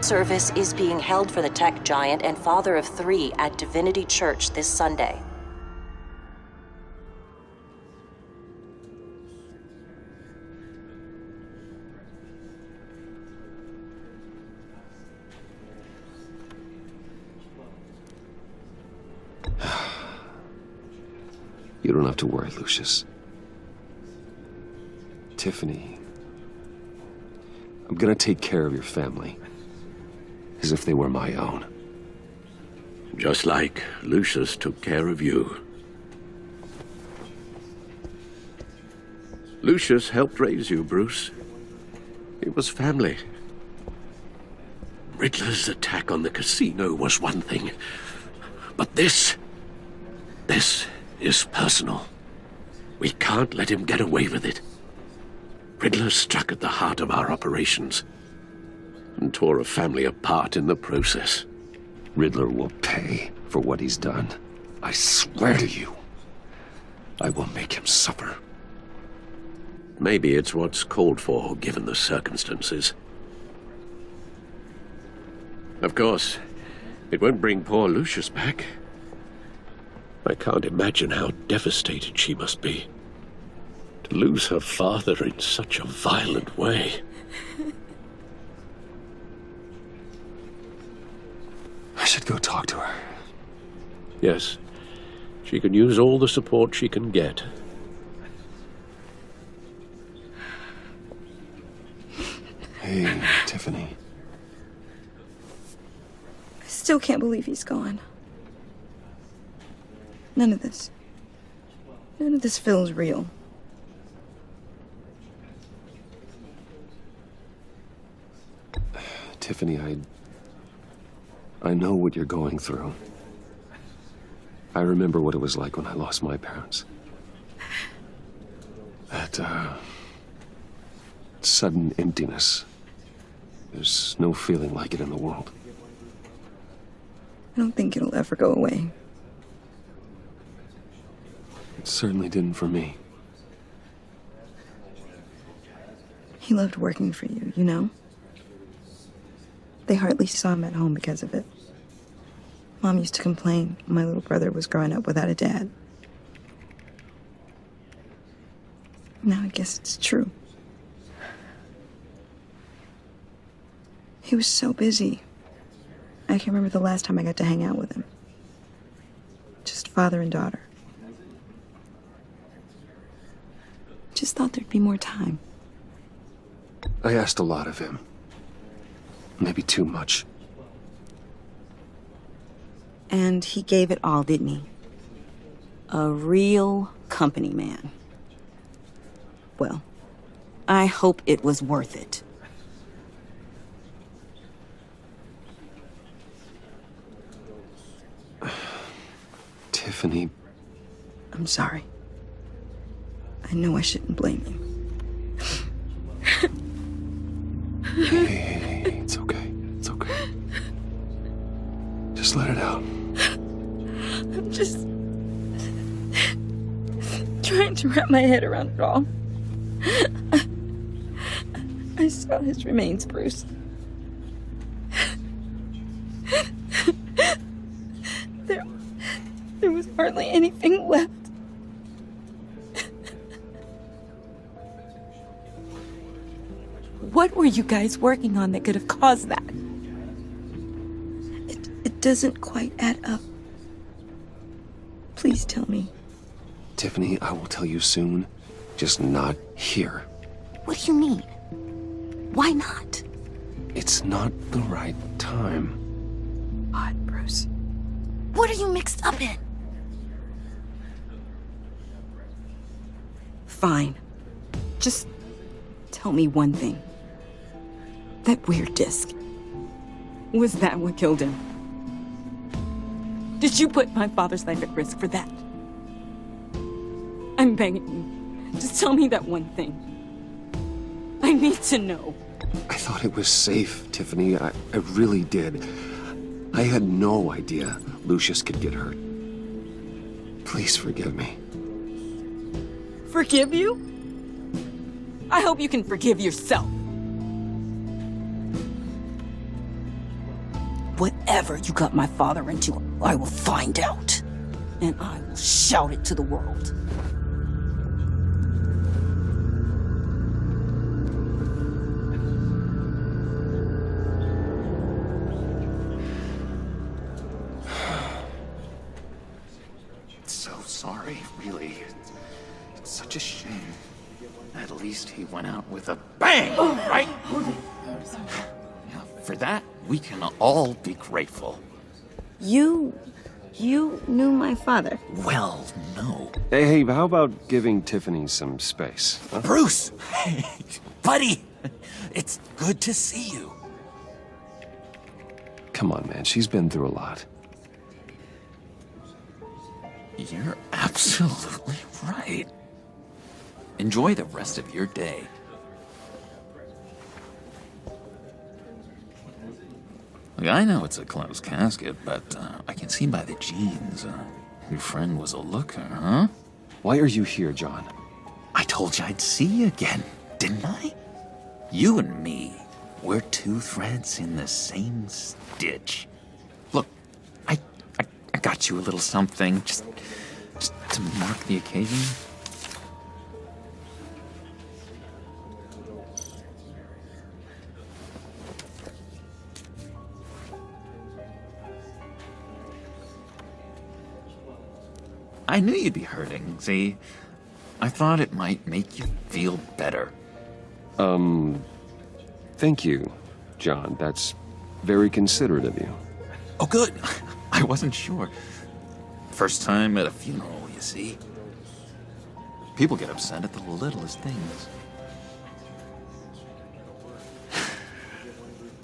Service is being held for the tech giant and father of 3 at Divinity Church this Sunday. You don't have to worry, Lucius. Tiffany, I'm gonna take care of your family, as if they were my own. Just like Lucius took care of you. Lucius helped raise you, Bruce. It was family. Riddler's attack on the casino was one thing, but this is personal. We can't let him get away with it. Riddler struck at the heart of our operations and tore a family apart in the process. Riddler will pay for what he's done. I swear to you, I will make him suffer. Maybe it's what's called for, given the circumstances. Of course, it won't bring poor Lucius back. I can't imagine how devastated she must be. To lose her father in such a violent way. I should go talk to her. Yes, she can use all the support she can get. Hey, Tiffany. I still can't believe he's gone. None of this feels real. Tiffany, I know what you're going through. I remember what it was like when I lost my parents. That, sudden emptiness. There's no feeling like it in the world. I don't think it'll ever go away. It certainly didn't for me. He loved working for you, you know? They hardly saw him at home because of it. Mom used to complain my little brother was growing up without a dad. Now I guess it's true. He was so busy. I can't remember the last time I got to hang out with him. Just father and daughter. Just thought there'd be more time. I asked a lot of him. Maybe too much. And he gave it all, didn't he? A real company man. Well, I hope it was worth it. Tiffany. I'm sorry. I know I shouldn't blame you. Hey, it's okay. It's okay. Just let it out. I'm just trying to wrap my head around it all. I saw his remains, Bruce. There was hardly anything left. What were you guys working on that could have caused that? It doesn't quite add up. Please tell me. Tiffany, I will tell you soon. Just not here. What do you mean? Why not? It's not the right time. Odd, Bruce. What are you mixed up in? Fine. Just tell me one thing. That weird disc. Was that what killed him? Did you put my father's life at risk for that? I'm begging you. Just tell me that one thing. I need to know. I thought it was safe, Tiffany. I really did. I had no idea Lucius could get hurt. Please forgive me. Forgive you? I hope you can forgive yourself. Whatever you got my father into, I will find out. And I will shout it to the world. So sorry, really. It's such a shame. At least he went out with a bang, right? Yeah, for that, we can all be grateful. You knew my father. Well, no. Hey, how about giving Tiffany some space? Huh? Bruce! Buddy! It's good to see you. Come on, man. She's been through a lot. You're absolutely right. Enjoy the rest of your day. Look, I know it's a closed casket, but I can see by the jeans, your friend was a looker, huh? Why are you here, John? I told you I'd see you again, didn't I? You and me, we're two threads in the same stitch. Look, I got you a little something, just to mark the occasion. I knew you'd be hurting, see? I thought it might make you feel better. Thank you, John. That's very considerate of you. Oh, good. I wasn't sure. First time at a funeral, you see. People get upset at the littlest things.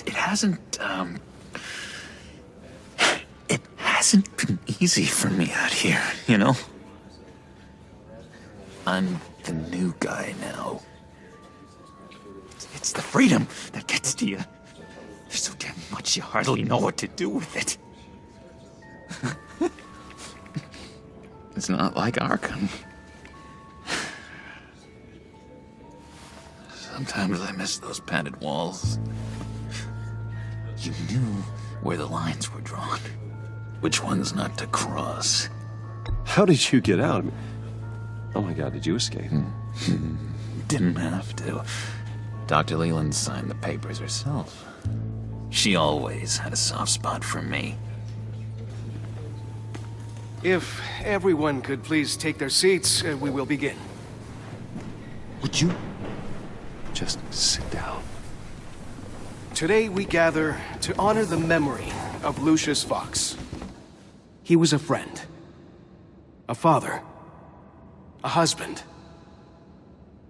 It hasn't been easy for me out here, you know? I'm the new guy now. It's the freedom that gets to you. There's so damn much you hardly know what to do with it. It's not like Arkham. Sometimes I miss those padded walls. You knew where the lines were drawn. Which ones not to cross. How did you get out? Oh my God, did you escape? Didn't have to. Dr. Leland signed the papers herself. She always had a soft spot for me. If everyone could please take their seats, we will begin. Would you just sit down? Today we gather to honor the memory of Lucius Fox. He was a friend, a father, a husband,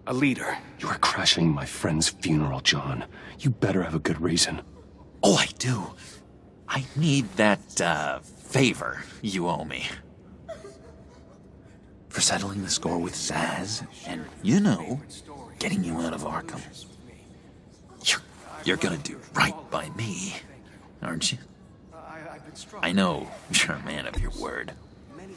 a leader. You are crashing my friend's funeral, John. You better have a good reason. Oh, I do. I need that, favor you owe me. For settling the score with Zaz, and, you know, getting you out of Arkham. You're gonna do right by me, aren't you? I know you're a man of your word.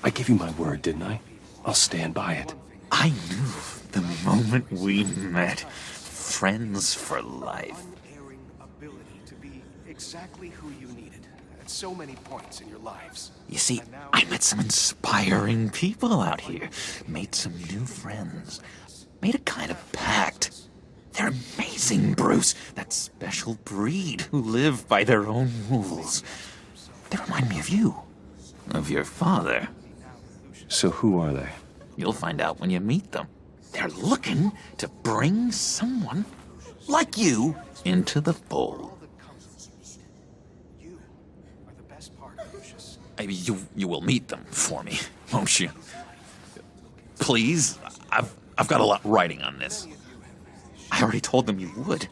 I gave you my word, didn't I? I'll stand by it. I knew the moment we met. Friends for life. Unerring ability to be exactly who you needed at so many points in your lives. You see, I met some inspiring people out here. Made some new friends. Made a kind of pact. They're amazing, Bruce. That special breed who live by their own rules. They remind me of you. Of your father. So who are they? You'll find out when you meet them. They're looking to bring someone like you into the fold. You are the best part of Lucius. You will meet them for me, won't you? Please, I've got a lot writing on this. I already told them you would.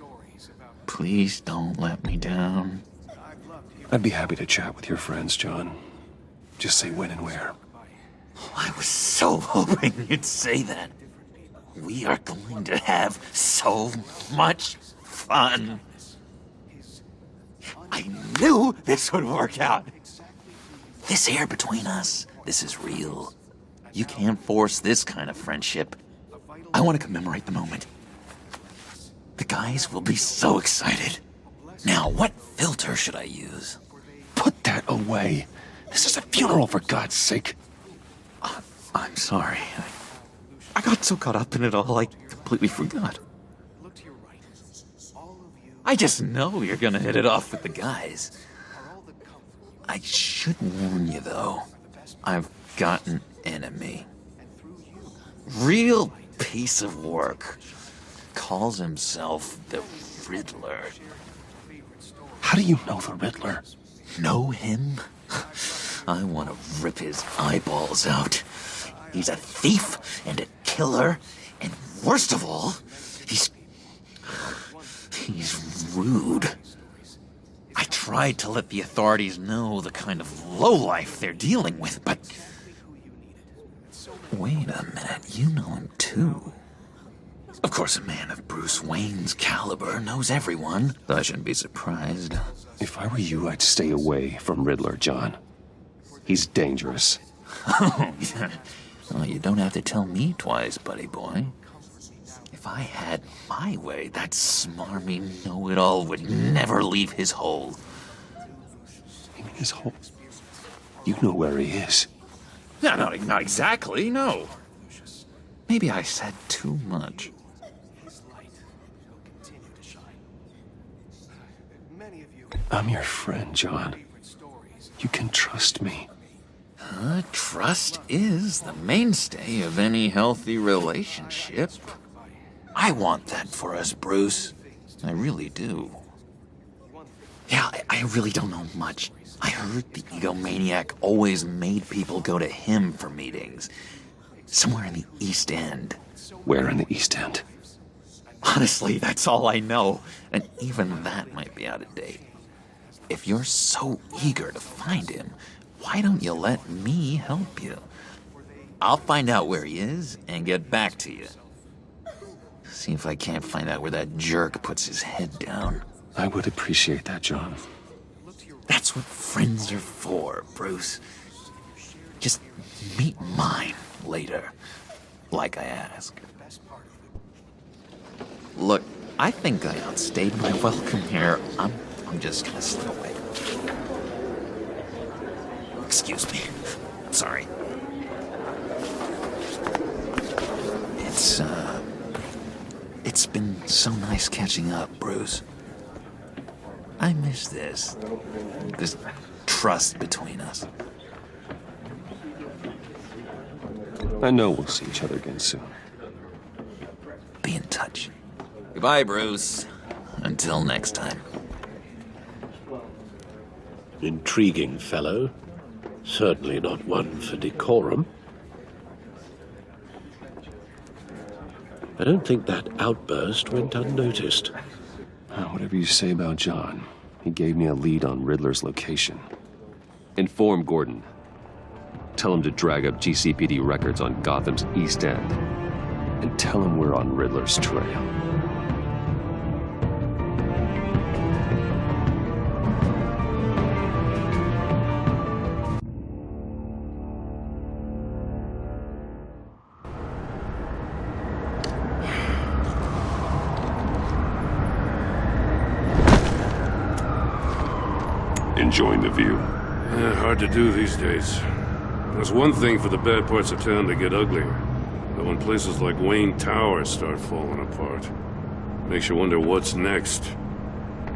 Please don't let me down. I'd be happy to chat with your friends, John. Just say when and where. I was so hoping you'd say that. We are going to have so much fun. I knew this would work out. This air between us, this is real. You can't force this kind of friendship. I want to commemorate the moment. The guys will be so excited. Now, what filter should I use? Put that away. This is a funeral, for God's sake. I'm sorry. I got so caught up in it all, I completely forgot. I just know you're gonna hit it off with the guys. I should warn you, though. I've got an enemy. Real piece of work. Calls himself the Riddler. How do you know the Riddler? Know him? I want to rip his eyeballs out. He's a thief and a killer, and worst of all, he's rude. I tried to let the authorities know the kind of lowlife they're dealing with, but... Wait a minute, you know him too. Of course, a man of Bruce Wayne's caliber knows everyone, so I shouldn't be surprised. If I were you, I'd stay away from Riddler, John. He's dangerous. Well, you don't have to tell me twice, buddy boy. If I had my way, that smarmy know-it-all would never leave his hole. You mean his hole? You know where he is. No, not exactly, no. Maybe I said too much. I'm your friend, John. You can trust me. Trust is the mainstay of any healthy relationship. I want that for us, Bruce. I really do. Yeah, I really don't know much. I heard the egomaniac always made people go to him for meetings. Somewhere in the East End. Where in the East End? Honestly, that's all I know. And even that might be out of date. If you're so eager to find him, why don't you let me help you? I'll find out where he is and get back to you. See if I can't find out where that jerk puts his head down. I would appreciate that, John. That's what friends are for, Bruce. Just meet mine later, like I asked. Look, I think I outstayed my welcome here. I'm just gonna slip away. Excuse me. Sorry. It's been so nice catching up, Bruce. I miss this trust between us. I know we'll see each other again soon. Be in touch. Goodbye, Bruce. Until next time. Intriguing fellow. Certainly not one for decorum. I don't think that outburst went unnoticed. Whatever you say about John, he gave me a lead on Riddler's location. Inform Gordon. Tell him to drag up GCPD records on Gotham's East End. And tell him we're on Riddler's trail. Enjoying the view? Yeah, hard to do these days. There's one thing for the bad parts of town to get uglier. But when places like Wayne Tower start falling apart, makes you wonder what's next.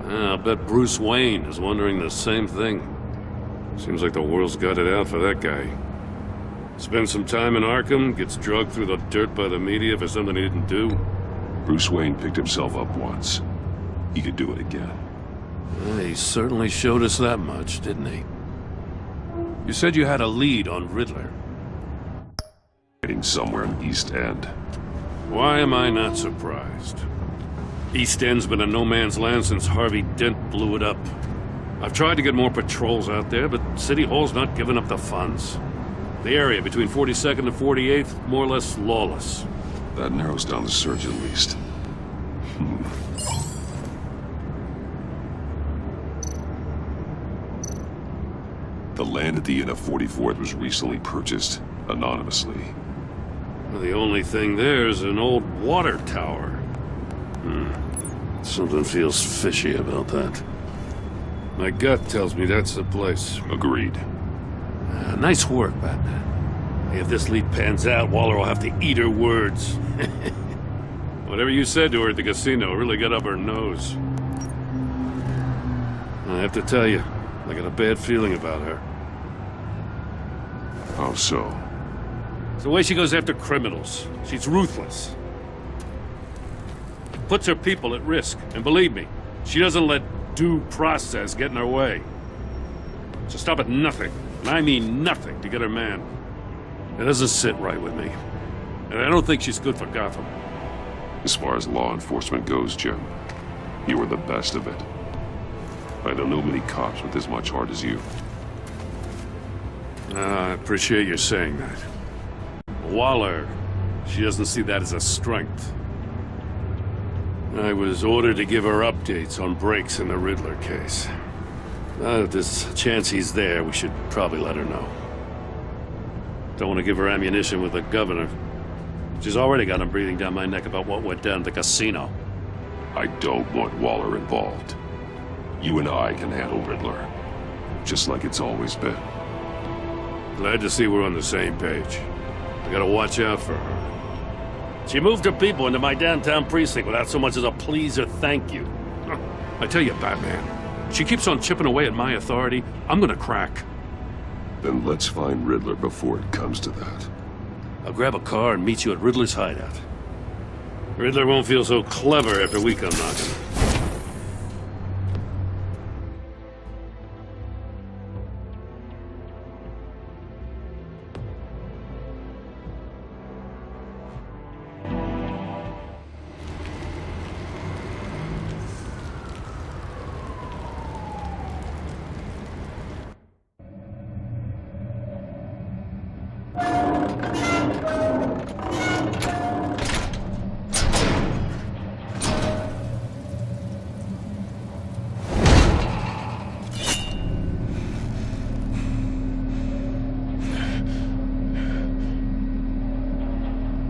I'll bet Bruce Wayne is wondering the same thing. Seems like the world's got it out for that guy. Spends some time in Arkham, gets drugged through the dirt by the media for something he didn't do. Bruce Wayne picked himself up once. He could do it again. He certainly showed us that much, didn't he? You said you had a lead on Riddler. Hiding somewhere in East End. Why am I not surprised? East End's been a no-man's land since Harvey Dent blew it up. I've tried to get more patrols out there, but City Hall's not giving up the funds. The area between 42nd and 48th, more or less lawless. That narrows down the search at least. The land at the end of 44th was recently purchased, anonymously. The only thing there is an old water tower. Something feels fishy about that. My gut tells me that's the place. Agreed. Nice work, Batman. If this lead pans out, Waller will have to eat her words. Whatever you said to her at the casino really got up her nose. I have to tell you, I got a bad feeling about her. How so? It's the way she goes after criminals. She's ruthless. Puts her people at risk. And believe me, she doesn't let due process get in her way. So stop at nothing, and I mean nothing, to get her man. It doesn't sit right with me. And I don't think she's good for Gotham. As far as law enforcement goes, Jim, you were the best of it. I don't know many cops with as much heart as you. I appreciate you saying that. Waller, she doesn't see that as a strength. I was ordered to give her updates on breaks in the Riddler case. If there's a chance he's there, we should probably let her know. Don't want to give her ammunition with the governor. She's already got him breathing down my neck about what went down at the casino. I don't want Waller involved. You and I can handle Riddler, just like it's always been. Glad to see we're on the same page. I gotta watch out for her. She moved her people into my downtown precinct without so much as a please or thank you. I tell you, Batman, she keeps on chipping away at my authority. I'm gonna crack. Then let's find Riddler before it comes to that. I'll grab a car and meet you at Riddler's hideout. Riddler won't feel so clever after we come knocking.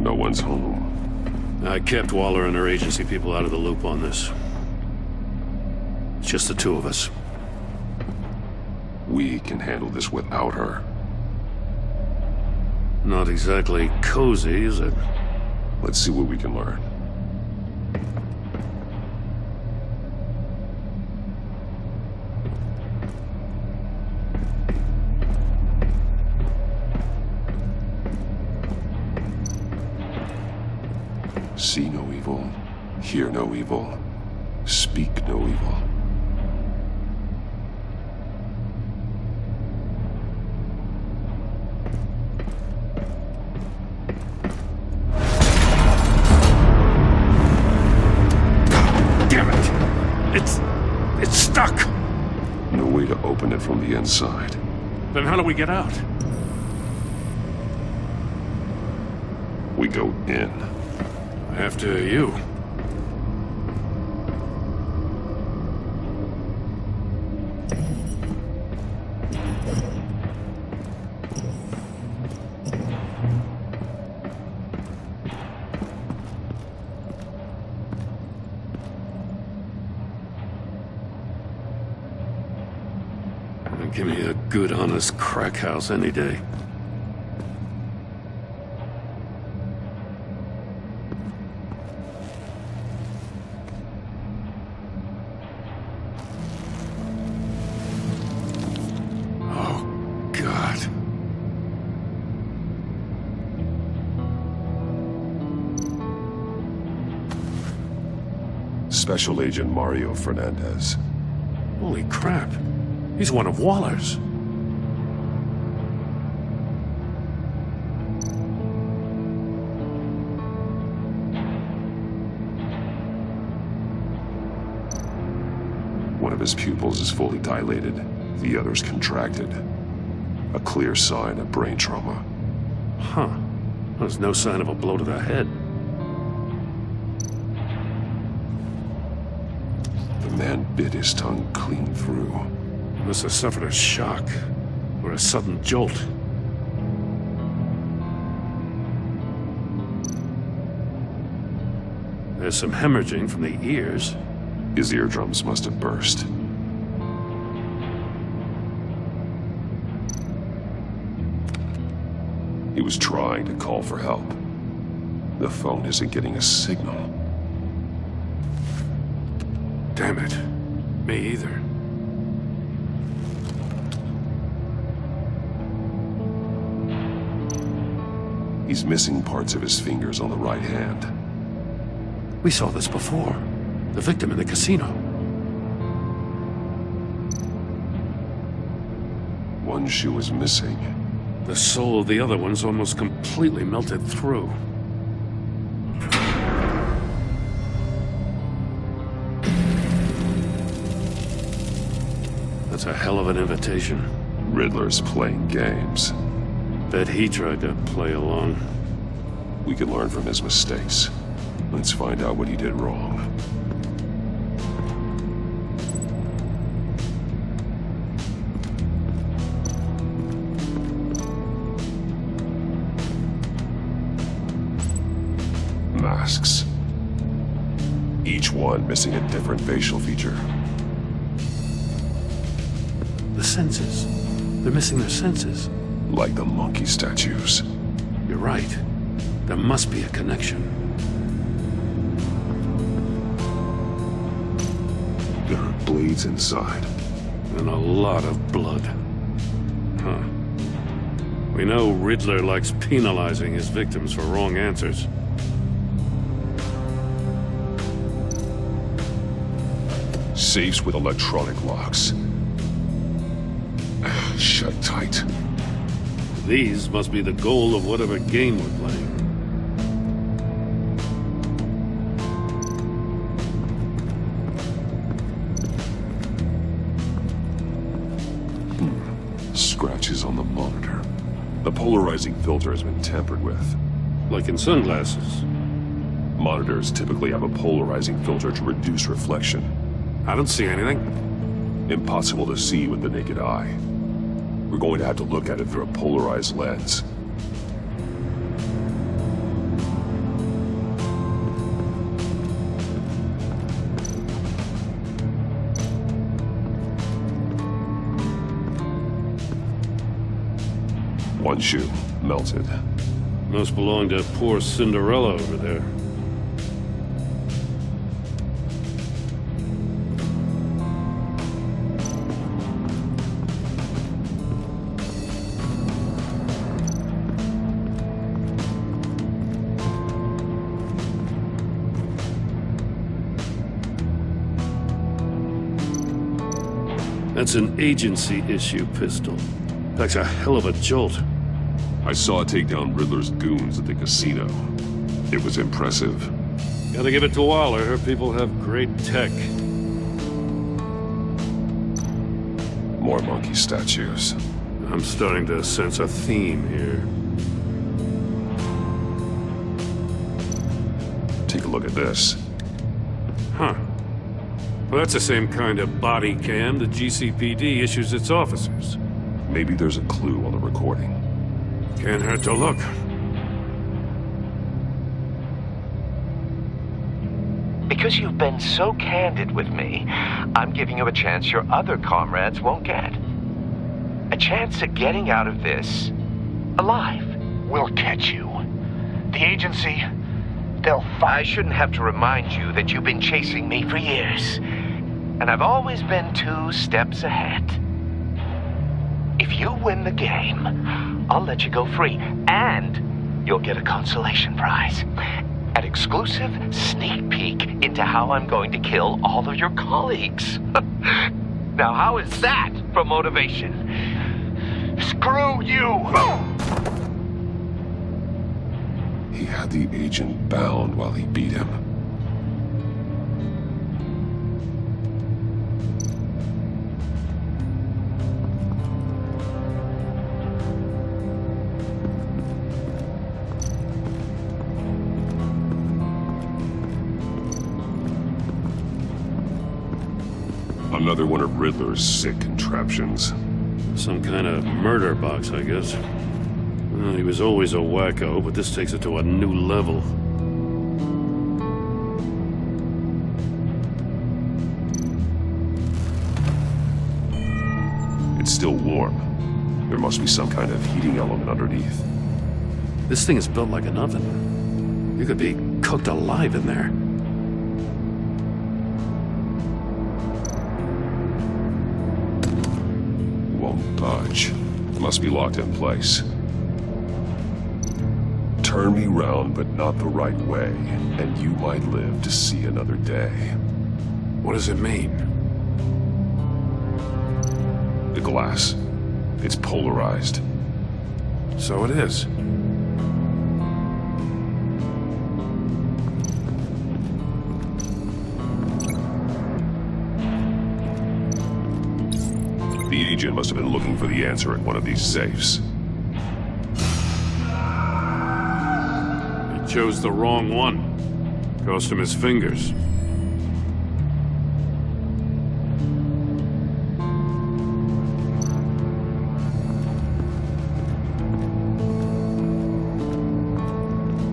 No one's home. I kept Waller and her agency people out of the loop on this. It's just the two of us. We can handle this without her. Not exactly cozy, is it? Let's see what we can learn. See no evil, hear no evil, speak no evil. Damn it! It's stuck! No way to open it from the inside. Then how do we get out? We go in. After you. Give me a good, honest crack house any day. Special Agent Mario Fernandez. Holy crap. He's one of Waller's. One of his pupils is fully dilated, the other's contracted. A clear sign of brain trauma. Huh. There's no sign of a blow to the head. The man bit his tongue clean through. He must have suffered a shock, or a sudden jolt. There's some hemorrhaging from the ears. His eardrums must have burst. He was trying to call for help. The phone isn't getting a signal. Damn it. Me either. He's missing parts of his fingers on the right hand. We saw this before. The victim in the casino. One shoe is missing. The sole of the other one's almost completely melted through. That's a hell of an invitation. Riddler's playing games. Bet he tried to play along. We can learn from his mistakes. Let's find out what he did wrong. Masks. Each one missing a different facial feature. The senses. They're missing their senses. Like the monkey statues. You're right. There must be a connection. There are bleeds inside. And a lot of blood. Huh. We know Riddler likes penalizing his victims for wrong answers. Safes with electronic locks. Shut tight. These must be the goal of whatever game we're playing. Scratches on the monitor. The polarizing filter has been tampered with. Like in sunglasses. Monitors typically have a polarizing filter to reduce reflection. I don't see anything. Impossible to see with the naked eye. We're going to have to look at it through a polarized lens. One shoe, melted. Must belong to poor Cinderella over there. That's an agency-issue pistol. Packs a hell of a jolt. I saw it take down Riddler's goons at the casino. It was impressive. Gotta give it to Waller. Her people have great tech. More monkey statues. I'm starting to sense a theme here. Take a look at this. Huh. Well, that's the same kind of body cam the GCPD issues its officers. Maybe there's a clue on the recording. Can't hurt to look. Because you've been so candid with me, I'm giving you a chance your other comrades won't get. A chance at getting out of this alive. We'll catch you. The agency, they'll I shouldn't have to remind you that you've been chasing me for years. And I've always been 2 steps ahead. If you win the game, I'll let you go free. And you'll get a consolation prize. An exclusive sneak peek into how I'm going to kill all of your colleagues. Now, how is that for motivation? screw you! He had the agent bound while he beat him. Another one of Riddler's sick contraptions. Some kind of murder box, I guess. Well, he was always a wacko, but this takes it to a new level. It's still warm. There must be some kind of heating element underneath. This thing is built like an oven. You could be cooked alive in there. Won't budge. Must be locked in place. Turn me round, but not the right way, and you might live to see another day. What does it mean? The glass. It's polarized. So it is. The agent must have been looking for the answer in one of these safes. He chose the wrong one. Cost him his fingers.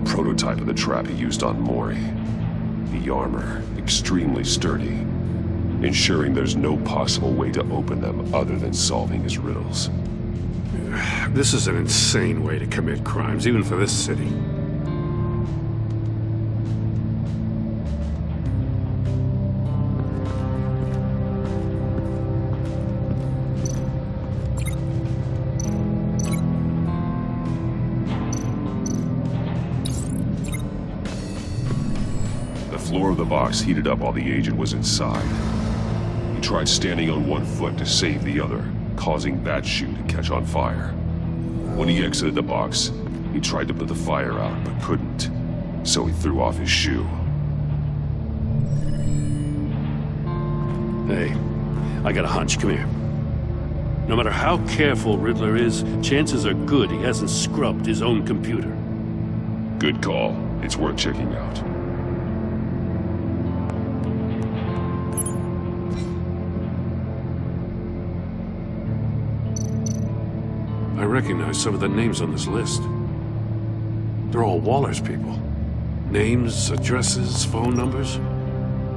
Prototype of the trap he used on Maury. The armor, extremely sturdy, ensuring there's no possible way to open them other than solving his riddles. This is an insane way to commit crimes, even for this city. The floor of the box heated up while the agent was inside. He tried standing on one foot to save the other, causing that shoe to catch on fire. When he exited the box, he tried to put the fire out, but couldn't, so he threw off his shoe. Hey, I got a hunch. Come here. No matter how careful Riddler is, chances are good he hasn't scrubbed his own computer. Good call. It's worth checking out. I recognize some of the names on this list. They're all Waller's people. Names, addresses, phone numbers.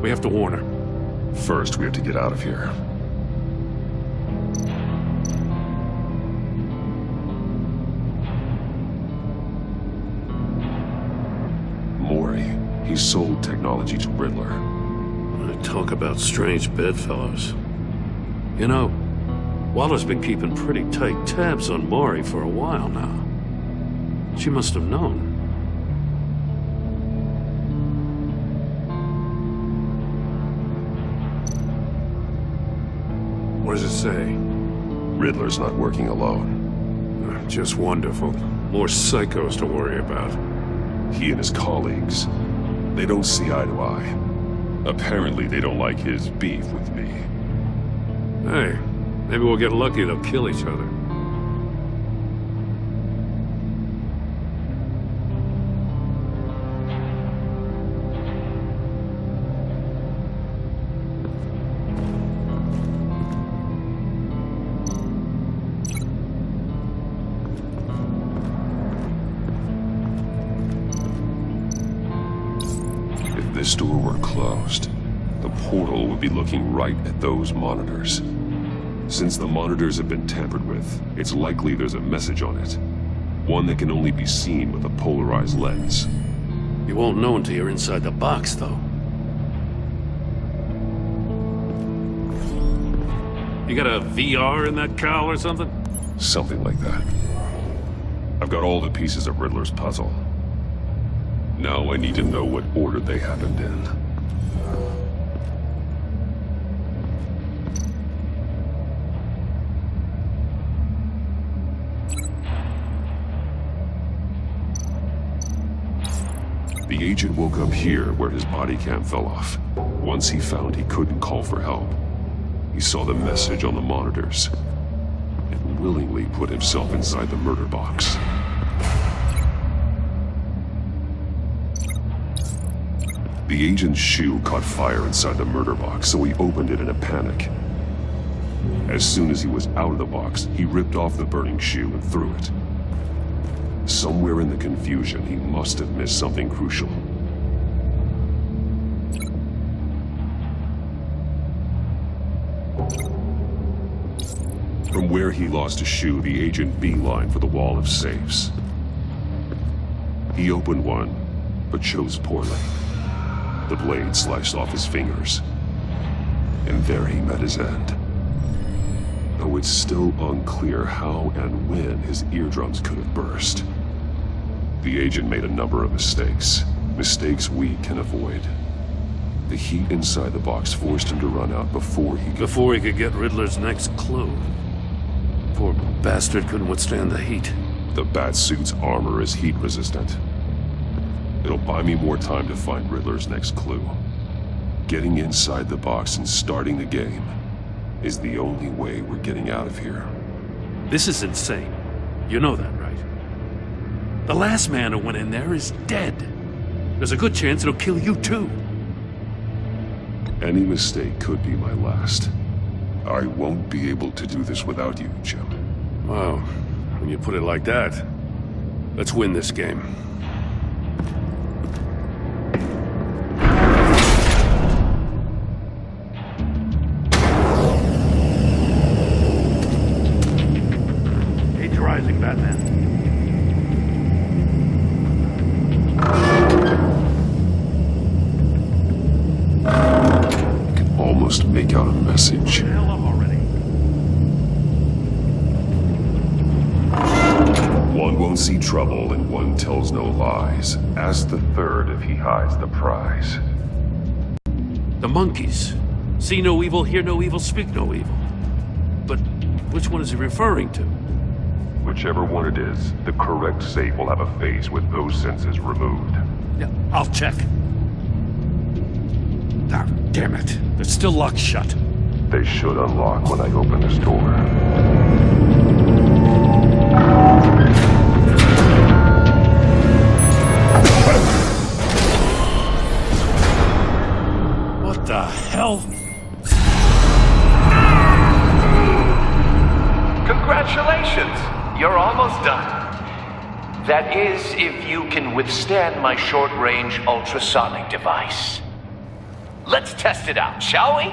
We have to warn her. First, we have to get out of here. Maury, he sold technology to Riddler. Talk about strange bedfellows. You know, Waller's been keeping pretty tight tabs on Maury for a while now. She must have known. What does it say? Riddler's not working alone. Just wonderful. More psychos to worry about. He and his colleagues, they don't see eye to eye. Apparently, they don't like his beef with me. Hey, maybe we'll get lucky they'll kill each other. If this door were closed, the portal would be looking right at those monitors. Since the monitors have been tampered with, it's likely there's a message on it. One that can only be seen with a polarized lens. You won't know until you're inside the box, though. You got a VR in that cowl or something? Something like that. I've got all the pieces of Riddler's puzzle. Now I need to know what order they happened in. The agent woke up here where his body cam fell off. Once he found he couldn't call for help, he saw the message on the monitors and willingly put himself inside the murder box. The agent's shoe caught fire inside the murder box, so he opened it in a panic. As soon as he was out of the box, he ripped off the burning shoe and threw it. Somewhere in the confusion, he must have missed something crucial. From where he lost a shoe, the agent beelined for the wall of safes. He opened one, but chose poorly. The blade sliced off his fingers. And there he met his end. Though it's still unclear how and when his eardrums could have burst. The agent made a number of mistakes. Mistakes we can avoid. The heat inside the box forced him to run out before he could get Riddler's next clue. Poor bastard couldn't withstand the heat. The Batsuit's armor is heat resistant. It'll buy me more time to find Riddler's next clue. Getting inside the box and starting the game is the only way we're getting out of here. This is insane. You know that, right? The last man who went in there is dead. There's a good chance it'll kill you too. Any mistake could be my last. I won't be able to do this without you, Jim. Wow, when you put it like that, let's win this game. Age rising, Batman. I can almost make out a message. Hell up already. One won't see trouble and one tells no lies. Ask the third if he hides the prize. The monkeys. See no evil, hear no evil, speak no evil. But which one is he referring to? Whichever one it is, the correct safe will have a face with those senses removed. Yeah, I'll check. Ah, damn it. They're still locked shut. They should unlock when I open this door. What the hell? Congratulations! You're almost done. That is, if you can withstand my short-range ultrasonic device. Let's test it out, shall we?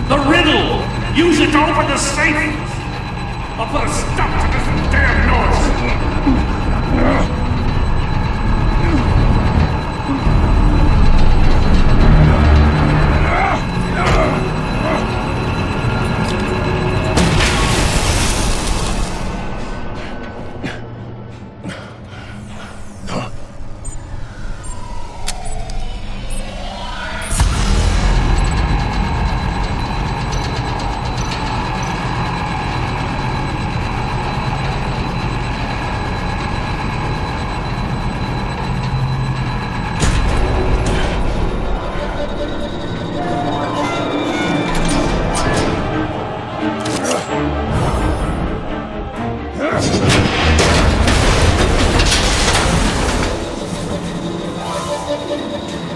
The riddle! Use it to open the safe! I'll put a stop to this damn noise!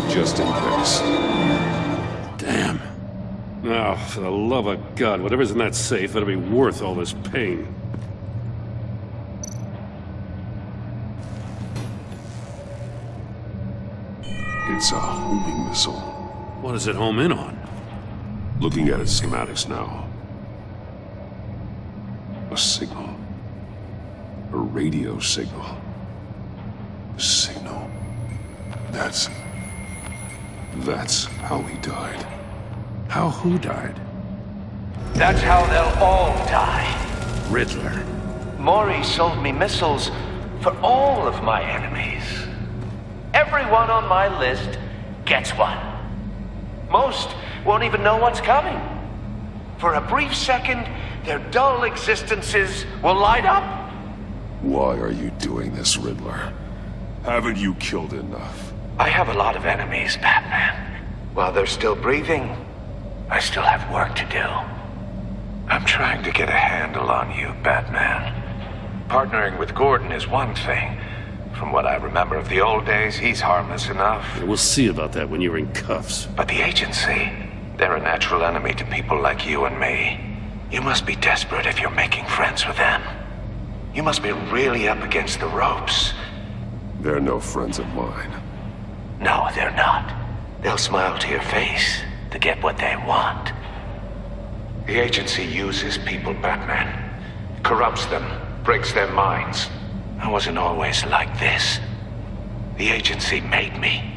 Just in case. Damn. Now, for the love of God, whatever's in that safe, that'll be worth all this pain. It's a homing missile. What does it home in on? Looking at its schematics now. A signal. A radio signal. Signal. That's how he died. How who died? That's how they'll all die. Riddler. Maury sold me missiles for all of my enemies. Everyone on my list gets one. Most won't even know what's coming. For a brief second, their dull existences will light up. Why are you doing this, Riddler? Haven't you killed enough? I have a lot of enemies, Batman. While they're still breathing, I still have work to do. I'm trying to get a handle on you, Batman. Partnering with Gordon is one thing. From what I remember of the old days, he's harmless enough. Yeah, we'll see about that when you're in cuffs. But the agency, they're a natural enemy to people like you and me. You must be desperate if you're making friends with them. You must be really up against the ropes. They're no friends of mine. No, they're not. They'll smile to your face to get what they want. The agency uses people, Batman. Corrupts them, breaks their minds. I wasn't always like this. The agency made me.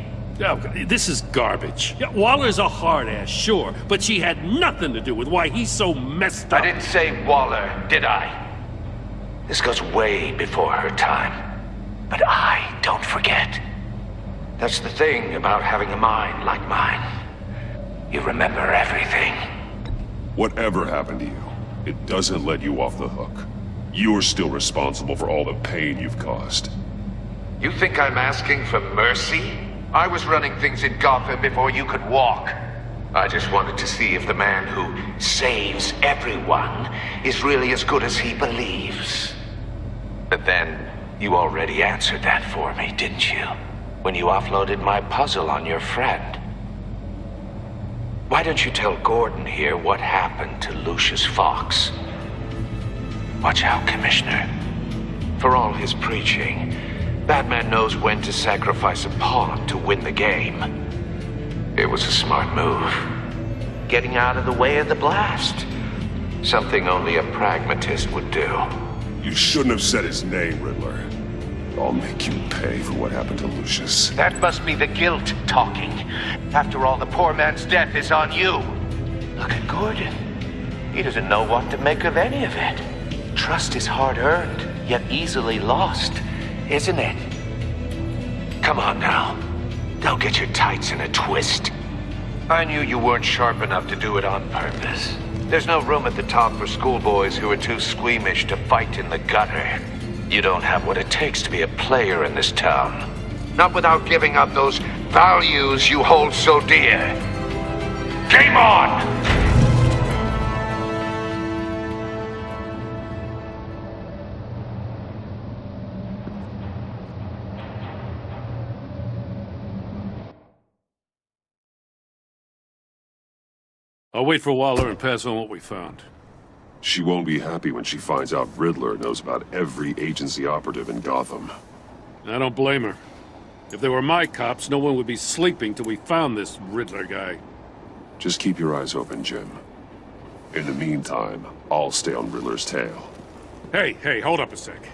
Oh, this is garbage. Yeah, Waller's a hard ass, sure, but she had nothing to do with why he's so messed up. I didn't say Waller, did I? This goes way before her time. But I don't forget. That's the thing about having a mind like mine. You remember everything. Whatever happened to you, it doesn't let you off the hook. You're still responsible for all the pain you've caused. You think I'm asking for mercy? I was running things in Gotham before you could walk. I just wanted to see if the man who saves everyone is really as good as he believes. But then, you already answered that for me, didn't you? When you offloaded my puzzle on your friend. Why don't you tell Gordon here what happened to Lucius Fox? Watch out, Commissioner. For all his preaching, Batman knows when to sacrifice a pawn to win the game. It was a smart move. Getting out of the way of the blast. Something only a pragmatist would do. You shouldn't have said his name, Riddler. I'll make you pay for what happened to Lucius. That must be the guilt talking. After all, the poor man's death is on you. Look at Gordon. He doesn't know what to make of any of it. Trust is hard-earned, yet easily lost, isn't it? Come on now. Don't get your tights in a twist. I knew you weren't sharp enough to do it on purpose. There's no room at the top for schoolboys who are too squeamish to fight in the gutter. You don't have what it takes to be a player in this town. Not without giving up those values you hold so dear. Game on! I'll wait for Waller and pass on what we found. She won't be happy when she finds out Riddler knows about every agency operative in Gotham. I don't blame her. If they were my cops, no one would be sleeping till we found this Riddler guy. Just keep your eyes open, Jim. In the meantime, I'll stay on Riddler's tail. Hey, hold up a sec.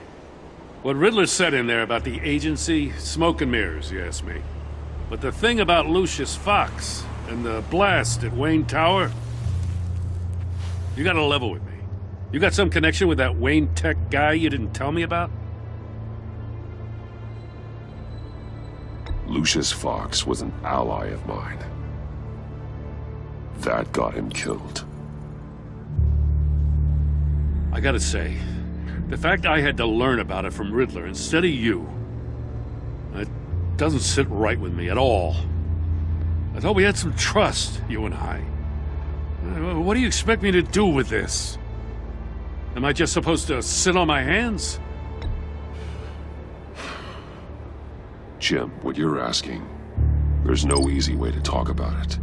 What Riddler said in there about the agency, smoke and mirrors, you ask me. But the thing about Lucius Fox and the blast at Wayne Tower, you gotta level with me. You got some connection with that Wayne Tech guy you didn't tell me about? Lucius Fox was an ally of mine. That got him killed. I gotta say, the fact I had to learn about it from Riddler instead of you, it doesn't sit right with me at all. I thought we had some trust, you and I. What do you expect me to do with this? Am I just supposed to sit on my hands? Jim, what you're asking, there's no easy way to talk about it.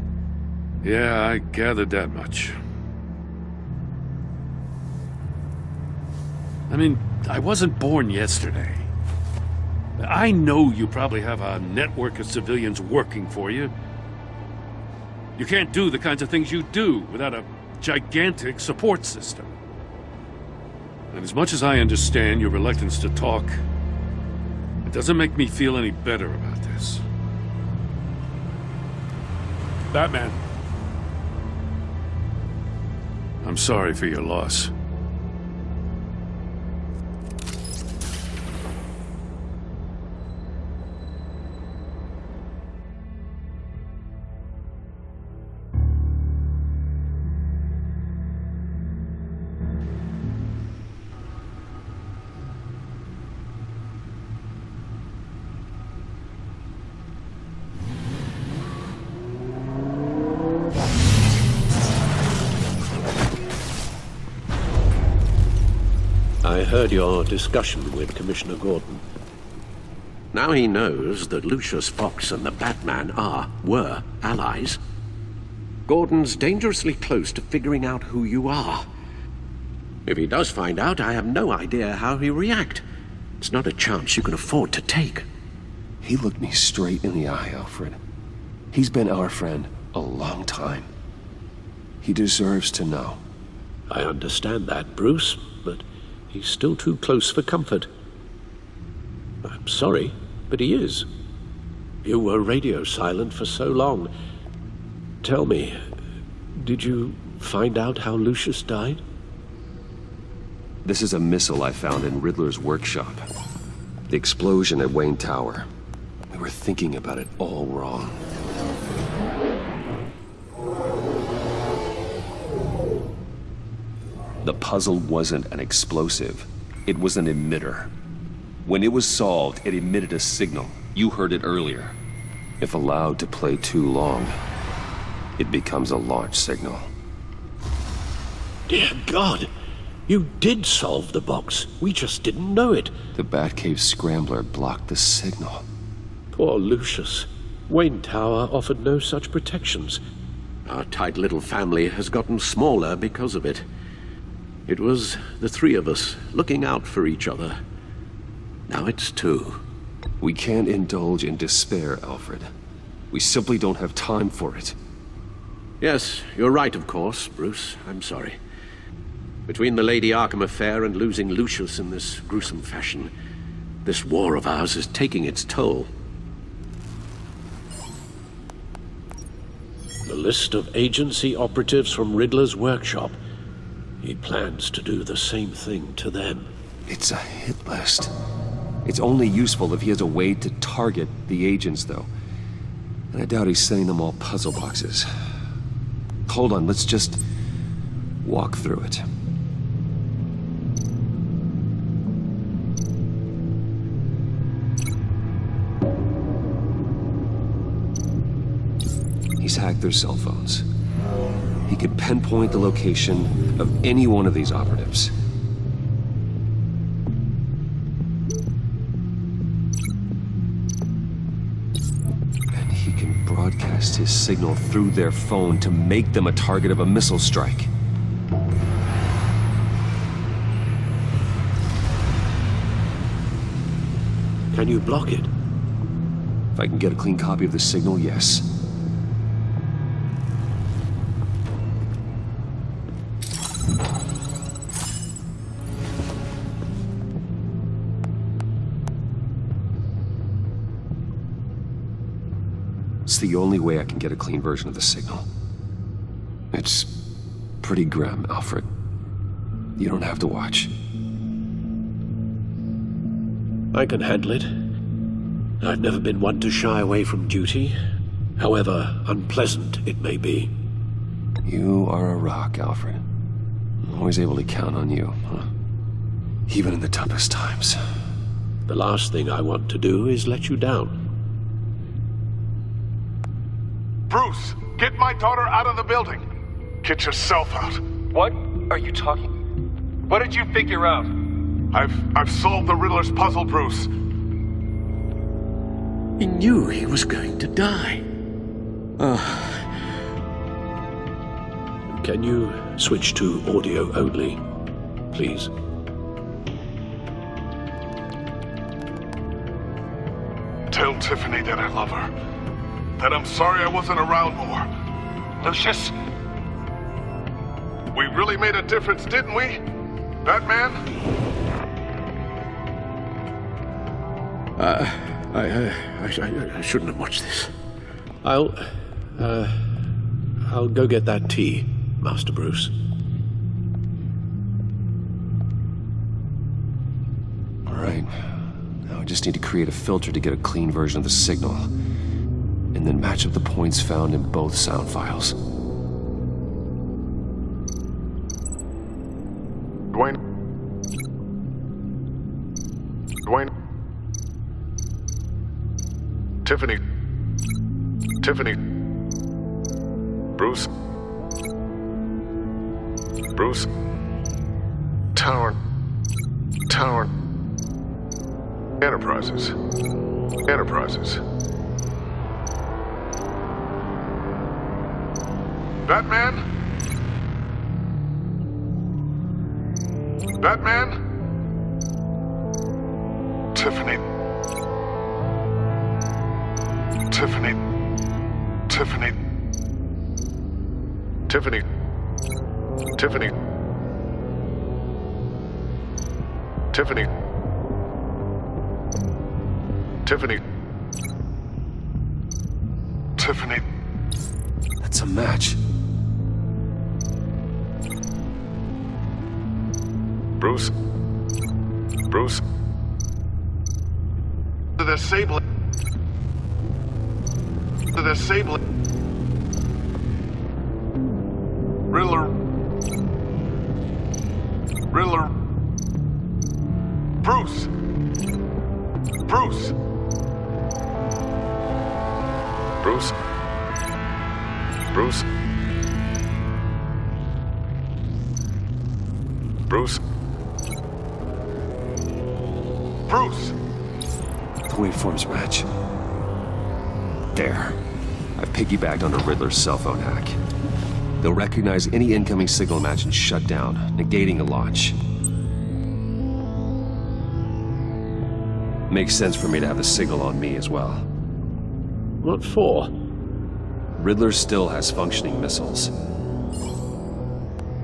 Yeah, I gathered that much. I mean, I wasn't born yesterday. I know you probably have a network of civilians working for you. You can't do the kinds of things you do without a gigantic support system. And as much as I understand your reluctance to talk, it doesn't make me feel any better about this. Batman. I'm sorry for your loss. I heard your discussion with Commissioner Gordon. Now he knows that Lucius Fox and the Batman were allies. Gordon's dangerously close to figuring out who you are. If he does find out, I have no idea how he'll react. It's not a chance you can afford to take. He looked me straight in the eye, Alfred. He's been our friend a long time. He deserves to know. I understand that, Bruce, but he's still too close for comfort. I'm sorry, but he is. You were radio silent for so long. Tell me, did you find out how Lucius died? This is a missile I found in Riddler's workshop. The explosion at Wayne Tower. We were thinking about it all wrong. The puzzle wasn't an explosive. It was an emitter. When it was solved, it emitted a signal. You heard it earlier. If allowed to play too long, it becomes a launch signal. Dear God! You did solve the box. We just didn't know it. The Batcave scrambler blocked the signal. Poor Lucius. Wayne Tower offered no such protections. Our tight little family has gotten smaller because of it. It was the three of us looking out for each other. Now it's two. We can't indulge in despair, Alfred. We simply don't have time for it. Yes, you're right, of course, Bruce. I'm sorry. Between the Lady Arkham affair and losing Lucius in this gruesome fashion, this war of ours is taking its toll. The list of agency operatives from Riddler's workshop. He plans to do the same thing to them. It's a hit list. It's only useful if he has a way to target the agents, though. And I doubt he's sending them all puzzle boxes. Hold on, let's just walk through it. He's hacked their cell phones. He could pinpoint the location of any one of these operatives. And he can broadcast his signal through their phone to make them a target of a missile strike. Can you block it? If I can get a clean copy of the signal, yes. It's the only way I can get a clean version of the signal. It's pretty grim, Alfred. You don't have to watch. I can handle it. I've never been one to shy away from duty, however unpleasant it may be. You are a rock, Alfred. I'm always able to count on you, huh? Even in the toughest times. The last thing I want to do is let you down. Bruce, get my daughter out of the building. Get yourself out. What are you talking? What did you figure out? I've solved the Riddler's puzzle, Bruce. He knew he was going to die. Can you switch to audio only, please? Tell Tiffany that I love her. That I'm sorry I wasn't around more. Lucius? We really made a difference, didn't we? Batman? I shouldn't have watched this. I'll go get that tea, Master Bruce. All right. Now I just need to create a filter to get a clean version of the signal. And then match up the points found in both sound files. Dwayne? Tiffany? Bruce? Tower. Enterprises. Batman? Tiffany. Tiffany. Tiffany. Tiffany. That's a match. Bruce. Bruce. The disabling. The disabling. Riddler. Riddler. Bruce. Bruce. Bruce. Bruce. Bruce. Bruce! The waveform's match. There. I've piggybacked onto Riddler's cell phone hack. They'll recognize any incoming signal match and shut down, negating a launch. Makes sense for me to have the signal on me as well. What for? Riddler still has functioning missiles.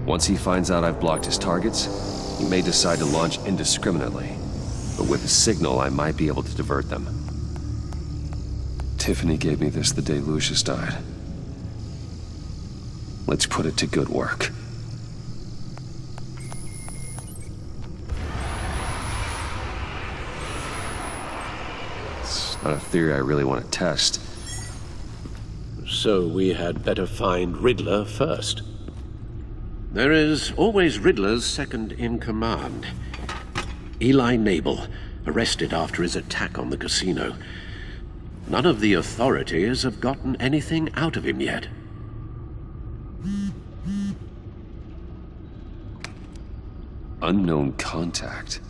Once he finds out I've blocked his targets, he may decide to launch indiscriminately. But with a signal, I might be able to divert them. Tiffany gave me this the day Lucius died. Let's put it to good work. It's not a theory I really want to test. So we had better find Riddler first. There is always Riddler's second in command. Eli Nabel, arrested after his attack on the casino. None of the authorities have gotten anything out of him yet. Unknown contact.